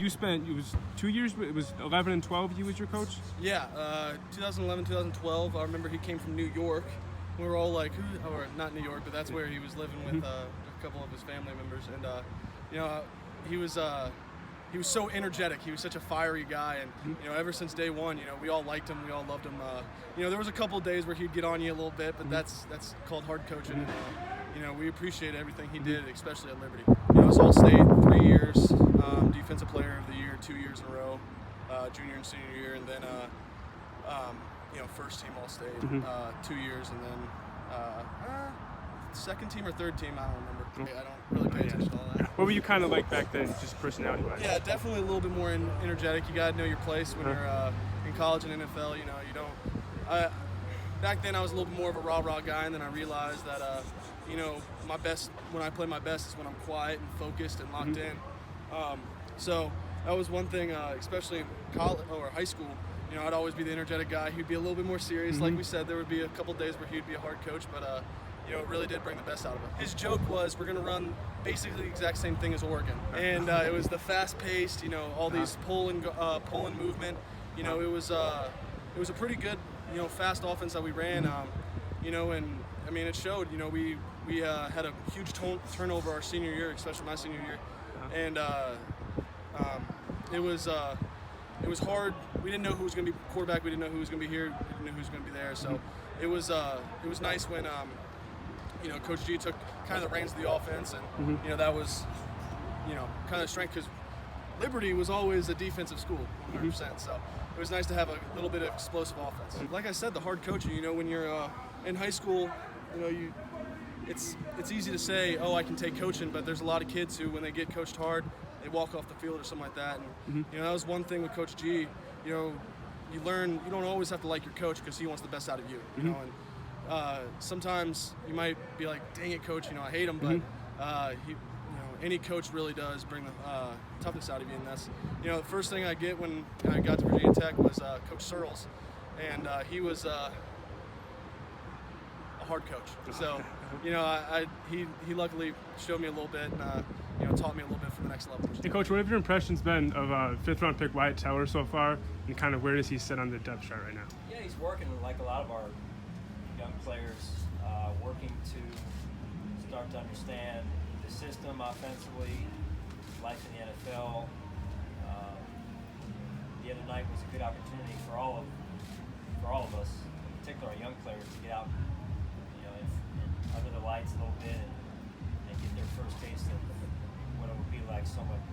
you spent, it was 2 years, but it was 11 and 12 he was your coach? Yeah, 2011, 2012. I remember he came from New York. We were all like, or not New York, but that's where he was living with a couple of his family members. And, he was so energetic. He was such a fiery guy. And, ever since day one, we all liked him. We all loved him. There was a couple of days where he'd get on you a little bit, but that's called hard coaching. And, we appreciate everything he did, especially at Liberty. I was All-State 3 years, Defensive Player of the Year 2 years in a row, junior and senior year, and then, first team All-State 2 years, and then second team or third team, I don't remember. I don't really pay attention to all that. What were you kind of like back then, just personality-wise? Yeah, definitely a little bit more energetic. You got to know your place when you're in college and NFL. You don't. Back then, I was a little bit more of a rah-rah guy, and then I realized that my best, when I play my best, is when I'm quiet and focused and locked in. So that was one thing, especially in college or high school. I'd always be the energetic guy. He'd be a little bit more serious. Like we said, there would be a couple days where he'd be a hard coach, but it really did bring the best out of him. His joke was, we're going to run basically the exact same thing as Oregon, and it was the fast-paced, all these pull and movement. It was a pretty good, fast offense that we ran. And I mean, it showed. We had a huge turnover our senior year, especially my senior year, and it was hard. We didn't know who was going to be quarterback. We didn't know who was going to be here. We didn't know who was going to be there. So it was nice when Coach G took kind of the reins of the offense, and that was kind of strength, because Liberty was always a defensive school, 100%. So it was nice to have a little bit of explosive offense. Like I said, the hard coaching. When you're in high school, it's easy to say, oh, I can take coaching, but there's a lot of kids who, when they get coached hard, they walk off the field or something like that. And that was one thing with Coach G. You learn you don't always have to like your coach, because he wants the best out of you. And sometimes you might be like, dang it, coach, I hate him, but any coach really does bring the toughness out of you. And that's the first thing I get when I got to Virginia Tech was Coach Searles, and he was a hard coach. So he luckily showed me a little bit, and taught me a little bit for the next level. Hey, Coach, what have your impressions been of fifth-round pick Wyatt Teller so far, and kind of where does he sit on the depth chart right now? Yeah, he's working like a lot of our young players, working to start to understand the system offensively, life in the NFL. The other night was a good opportunity for all of us, in particular our young players, to get out, under the lights a little bit and get their first taste of what it would be like so much